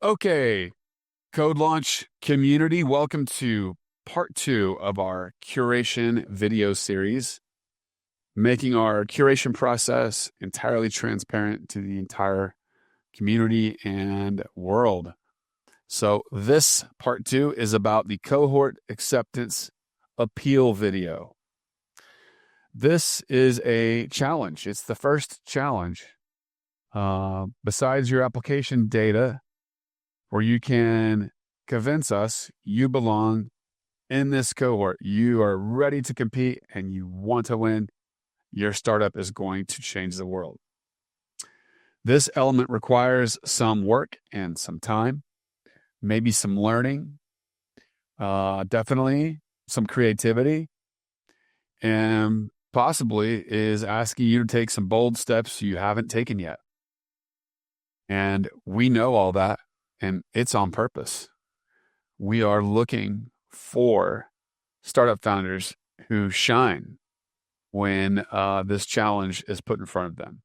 Okay, CodeLaunch community, welcome to part 2 of our curation video series, making our curation process entirely transparent to the entire community and world. So this part 2 is about the cohort acceptance appeal video. This is a challenge. It's the first challenge. Besides your application data, where you can convince us you belong in this cohort. You are ready to compete and you want to win. Your startup is going to change the world. This element requires some work and some time, maybe some learning, definitely some creativity, and possibly is asking you to take some bold steps you haven't taken yet. And we know all that. And it's on purpose. We are looking for startup founders who shine when this challenge is put in front of them.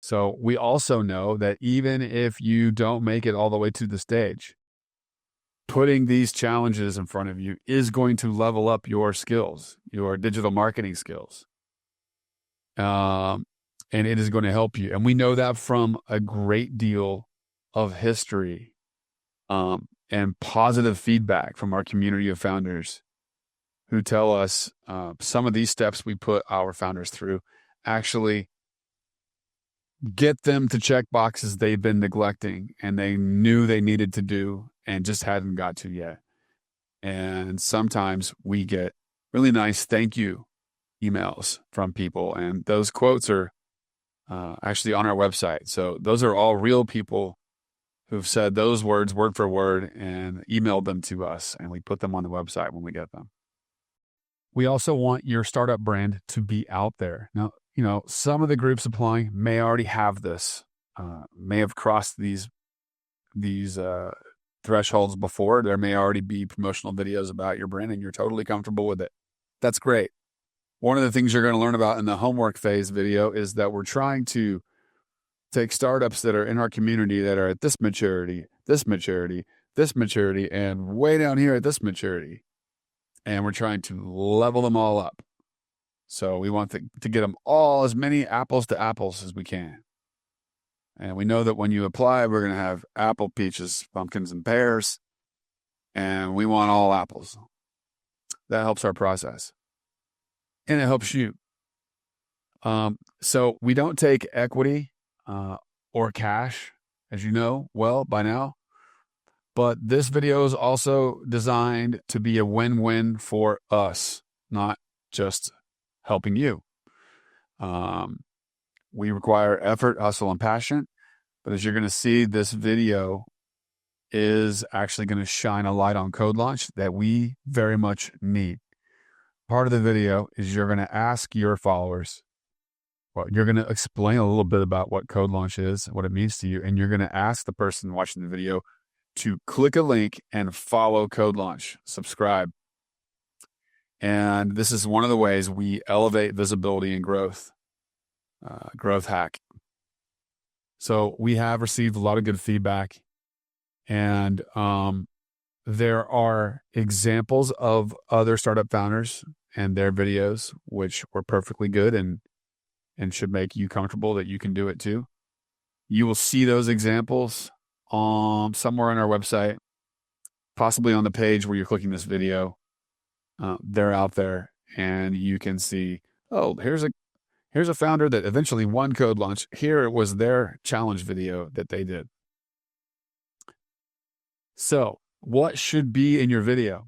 So we also know that even if you don't make it all the way to the stage, putting these challenges in front of you is going to level up your skills, your digital marketing skills. And it is going to help you. And we know that from a great deal of history and positive feedback from our community of founders who tell us some of these steps we put our founders through actually get them to check boxes they've been neglecting and they knew they needed to do and just hadn't got to yet. And sometimes we get really nice thank you emails from people, and those quotes are actually on our website. So those are all real people who've said those words word for word and emailed them to us, and we put them on the website when we get them. We also want your startup brand to be out there. Now, some of the groups applying may already have this, may have crossed these thresholds before. There may already be promotional videos about your brand and you're totally comfortable with it. That's great. One of the things you're going to learn about in the homework phase video is that we're trying to take startups that are in our community that are at this maturity, and way down here at this maturity. And we're trying to level them all up. So we want to get them all as many apples to apples as we can. And we know that when you apply, we're going to have apple, peaches, pumpkins, and pears. And we want all apples. That helps our process. And it helps you. So we don't take equity or cash, as you know well by now. But this video is also designed to be a win-win for us, not just helping you. We require effort, hustle, and passion. But as you're going to see, this video is actually going to shine a light on CodeLaunch that we very much need. Part of the video is you're going to ask your followers, you're going to explain a little bit about what CodeLaunch is, what it means to you, and you're going to ask the person watching the video to click a link and follow CodeLaunch, subscribe. And this is one of the ways we elevate visibility and growth hack. So we have received a lot of good feedback, and there are examples of other startup founders and their videos, which were perfectly good and should make you comfortable that you can do it too. You will see those examples somewhere on our website, possibly on the page where you're clicking this video. They're out there, and you can see, here's a founder that eventually won CodeLaunch. Here was their challenge video that they did. So what should be in your video?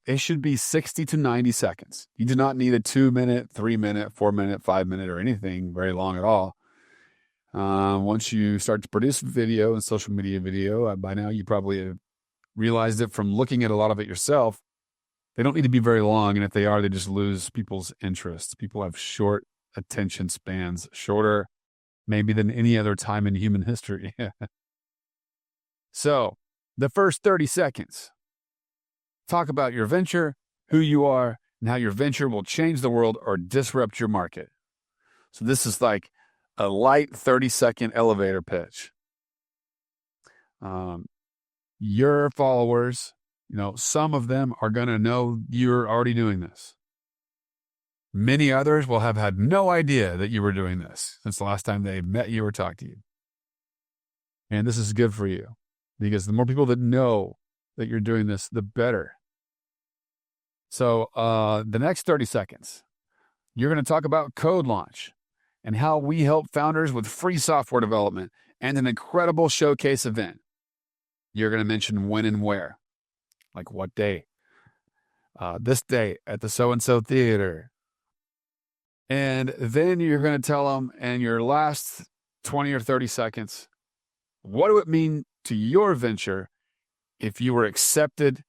It should be 60 to 90 seconds. You do not need a 2-minute, 3-minute, 4-minute, 5-minute, or anything very long at all. Once you start to produce video and social media video, by now you probably have realized it from looking at a lot of it yourself. They don't need to be very long, and if they are, they just lose people's interest. People have short attention spans, shorter maybe than any other time in human history. So, the first 30 seconds, talk about your venture, who you are, and how your venture will change the world or disrupt your market. So this is like a light 30-second elevator pitch. Your followers, some of them are going to know you're already doing this. Many others will have had no idea that you were doing this since the last time they met you or talked to you. And this is good for you because the more people that know that you're doing this, the better. So the next 30 seconds, you're going to talk about CodeLaunch and how we help founders with free software development and an incredible showcase event. You're going to mention when and where, like what day. This day at the so-and-so theater. And then you're going to tell them in your last 20 or 30 seconds, what would it mean to your venture if you were accepted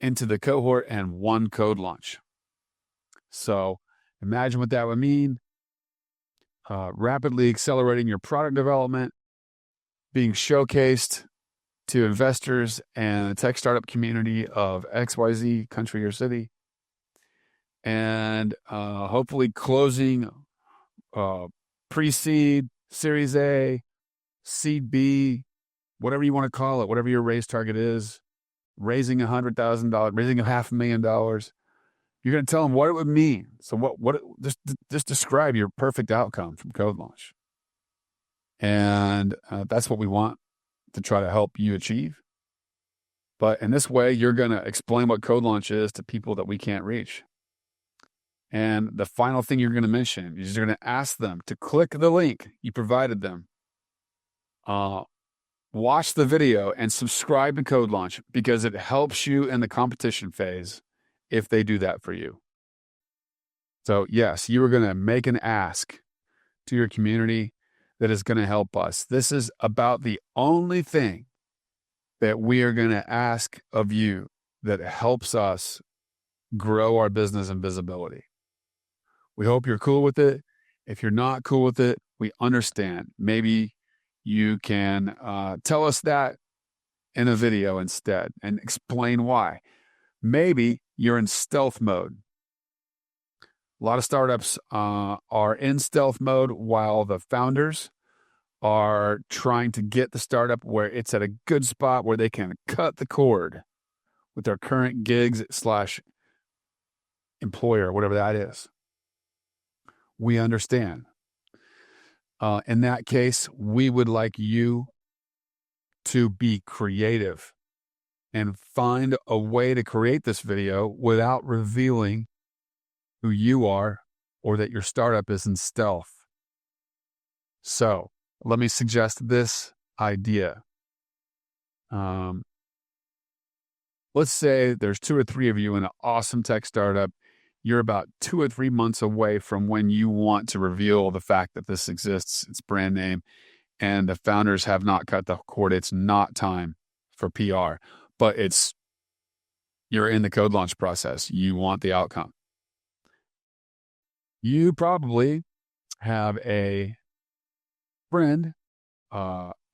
into the cohort and won CodeLaunch? So imagine what that would mean. Rapidly accelerating your product development, being showcased to investors and the tech startup community of XYZ country or city, and hopefully closing pre-seed, Series A, Seed B, whatever you want to call it, whatever your raise target is, raising $100,000, raising $500,000. You're going to tell them what it would mean. So just describe your perfect outcome from CodeLaunch. And that's what we want to try to help you achieve. But in this way, you're going to explain what CodeLaunch is to people that we can't reach. And the final thing you're going to mention is you're going to ask them to click the link you provided them, watch the video, and subscribe to CodeLaunch because it helps you in the competition phase if they do that for you. So yes, you are going to make an ask to your community that is going to help us. This is about the only thing that we are going to ask of you that helps us grow our business and visibility. We hope you're cool with it. If you're not cool with it, we understand. Maybe you can tell us that in a video instead and explain why. Maybe you're in stealth mode. A lot of startups are in stealth mode while the founders are trying to get the startup where it's at a good spot where they can cut the cord with their current gigs / employer, whatever that is. We understand. In that case, we would like you to be creative and find a way to create this video without revealing who you are or that your startup is in stealth. So let me suggest this idea. Let's say there's 2 or 3 of you in an awesome tech startup. You're about 2 or 3 months away from when you want to reveal the fact that this exists, its brand name, and the founders have not cut the cord. It's not time for PR, but you're in the CodeLaunch process. You want the outcome. You probably have a friend,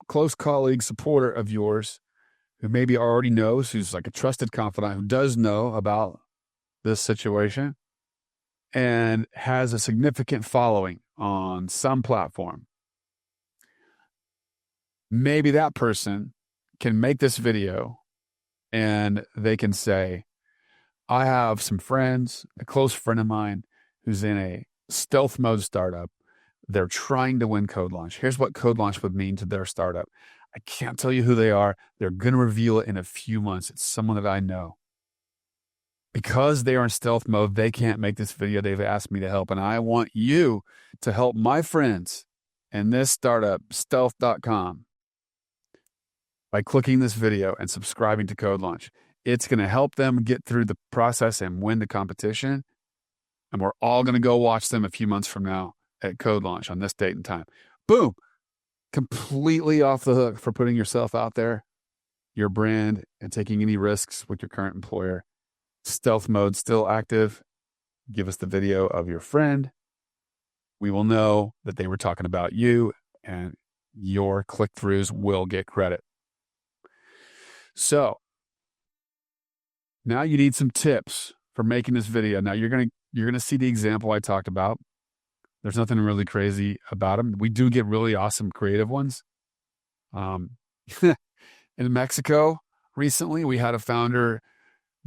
close colleague, supporter of yours who maybe already knows, who's like a trusted confidant, who does know about this situation and has a significant following on some platform. Maybe that person can make this video and they can say, I have some friends, a close friend of mine who's in a stealth mode startup. They're trying to win CodeLaunch. Here's what CodeLaunch would mean to their startup. I can't tell you who they are. They're going to reveal it in a few months. It's someone that I know. Because they are in stealth mode, they can't make this video. They've asked me to help. And I want you to help my friends in this startup, stealth.com, by clicking this video and subscribing to CodeLaunch. It's going to help them get through the process and win the competition. And we're all going to go watch them a few months from now at CodeLaunch on this date and time. Boom. Completely off the hook for putting yourself out there, your brand, and taking any risks with your current employer. Stealth mode still active. Give us the video of your friend. We will know that they were talking about you, and your click-throughs will get credit. So now you need some tips for making this video. Now you're gonna see the example I talked about. There's nothing really crazy about them. We do get really awesome creative ones. In Mexico, recently, we had a founder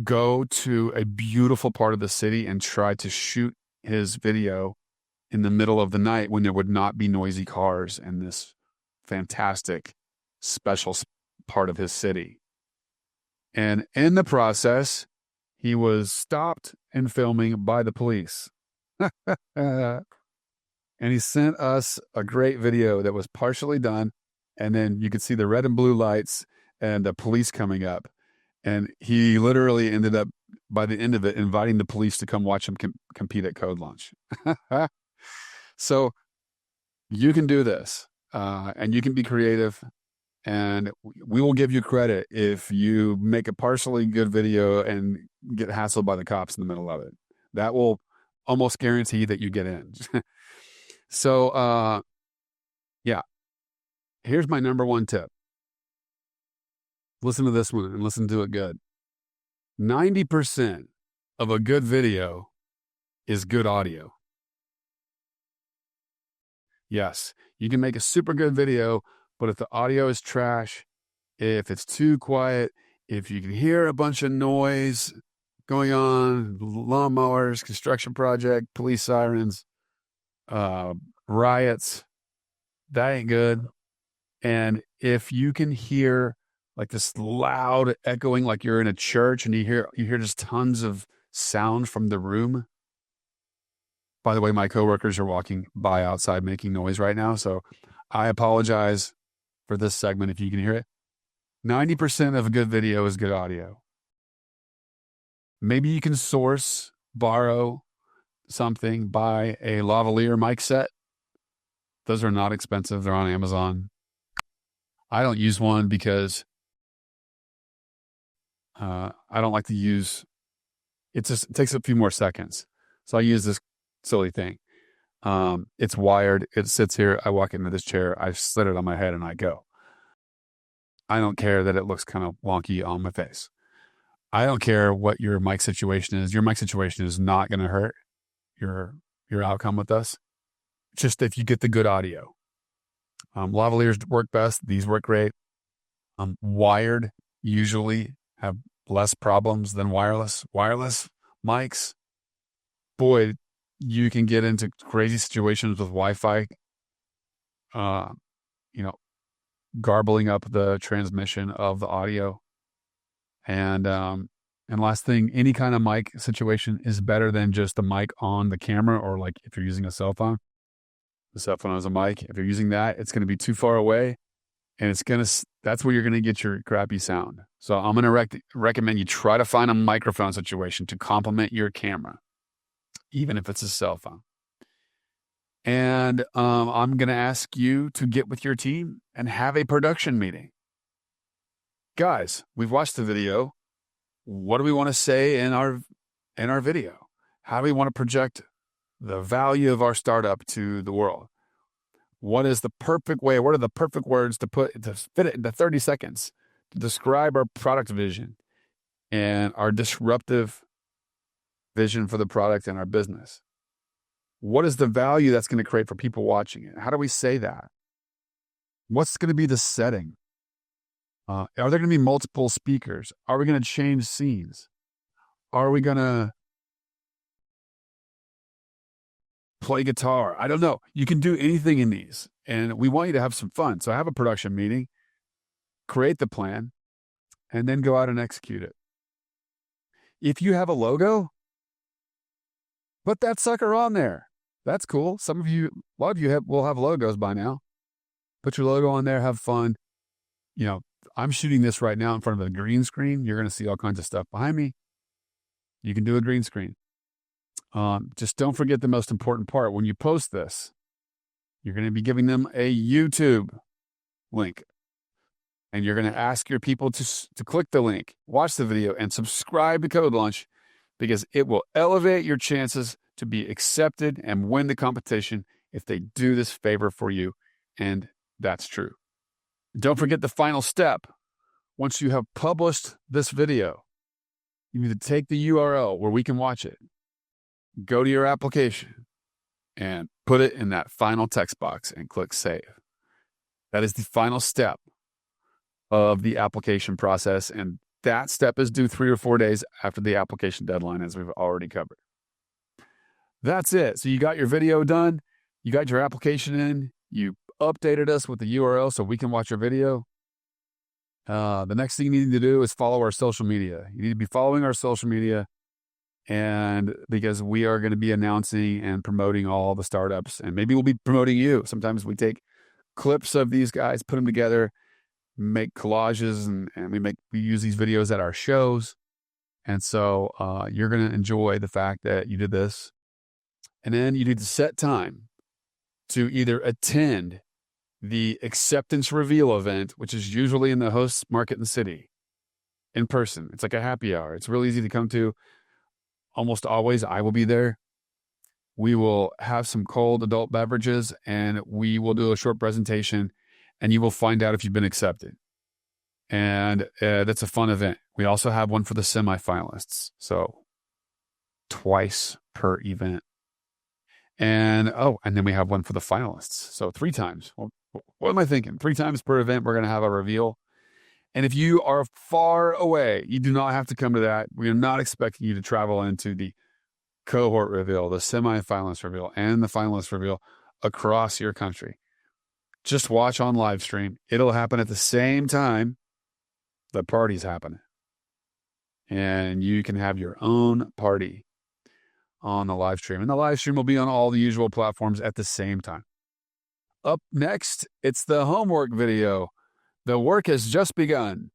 go to a beautiful part of the city and try to shoot his video in the middle of the night when there would not be noisy cars in this fantastic, special part of his city. And in the process, he was stopped in filming by the police. And he sent us a great video that was partially done. And then you could see the red and blue lights and the police coming up. And he literally ended up, by the end of it, inviting the police to come watch him compete at CodeLaunch. So you can do this, and you can be creative, and we will give you credit if you make a partially good video and get hassled by the cops in the middle of it. That will almost guarantee that you get in. So, yeah, here's my number one tip. Listen to this one and listen to it good. 90% of a good video is good audio. Yes, you can make a super good video, but if the audio is trash, if it's too quiet, if you can hear a bunch of noise going on, lawnmowers, construction project, police sirens, riots, that ain't good. And if you can hear like this loud echoing, like you're in a church and you hear just tons of sound from the room. By the way, my coworkers are walking by outside making noise right now, so I apologize for this segment if you can hear it. 90% of a good video is good audio. Maybe you can borrow something, buy a lavalier mic set. Those are not expensive. They're on Amazon. I don't use one because I don't like to use it. It takes a few more seconds. So I use this silly thing. It's wired. It sits here. I walk into this chair. I slid it on my head and I go. I don't care that it looks kind of wonky on my face. I don't care what your mic situation is. Your mic situation is not going to hurt your outcome with us. Just if you get the good audio. Lavaliers work best. These work great. Wired usually have less problems than wireless. Wireless mics, boy, you can get into crazy situations with Wi-Fi, garbling up the transmission of the audio. And last thing, any kind of mic situation is better than just the mic on the camera, or like if you're using a cell phone. The cell phone has a mic. If you're using that, it's going to be too far away, and that's where you're going to get your crappy sound. So I'm going to recommend you try to find a microphone situation to complement your camera, even if it's a cell phone. And I'm going to ask you to get with your team and have a production meeting. Guys, we've watched the video. What do we want to say in our video? How do we want to project the value of our startup to the world? What is the perfect way? What are the perfect words to fit it into 30 seconds to describe our product vision and our disruptive vision for the product and our business? What is the value that's going to create for people watching it? How do we say that? What's going to be the setting? Are there going to be multiple speakers? Are we going to change scenes? Are we going to play guitar? I don't know. You can do anything in these, and we want you to have some fun. So have a production meeting, create the plan, and then go out and execute it. If you have a logo, put that sucker on there. That's cool. A lot of you will have logos by now. Put your logo on there, have fun. I'm shooting this right now in front of a green screen. You're going to see all kinds of stuff behind me. You can do a green screen. Just don't forget the most important part. When you post this, you're going to be giving them a YouTube link. And you're going to ask your people to click the link, watch the video, and subscribe to CodeLaunch, because it will elevate your chances to be accepted and win the competition if they do this favor for you. And that's true. Don't forget the final step. Once you have published this video, you need to take the URL where we can watch it, go to your application, and put it in that final text box and click save. That is the final step of the application process. And that step is due 3 or 4 days after the application deadline, as we've already covered. That's it. So you got your video done. You got your application in. You updated us with the URL so we can watch your video. The next thing you need to do is follow our social media. You need to be following our social media, and because we are going to be announcing and promoting all the startups, and maybe we'll be promoting you. Sometimes we take clips of these guys, put them together, make collages, and we use these videos at our shows. And so you're going to enjoy the fact that you did this. And then you need to set time to either attend the acceptance reveal event, which is usually in the host market in the city, in person. It's like a happy hour. It's real easy to come to. Almost always I will be there. We will have some cold adult beverages, and we will do a short presentation, and you will find out if you've been accepted. And that's a fun event. We also have one for the semifinalists. So twice per event. And then we have one for the finalists. So 3 times. Well, what am I thinking? 3 times per event, we're going to have a reveal. And if you are far away, you do not have to come to that. We are not expecting you to travel into the cohort reveal, the semifinalist reveal, and the finalist reveal across your country. Just watch on live stream. It'll happen at the same time the party's happening. And you can have your own party on the live stream. And the live stream will be on all the usual platforms at the same time. Up next, it's the homework video. The work has just begun.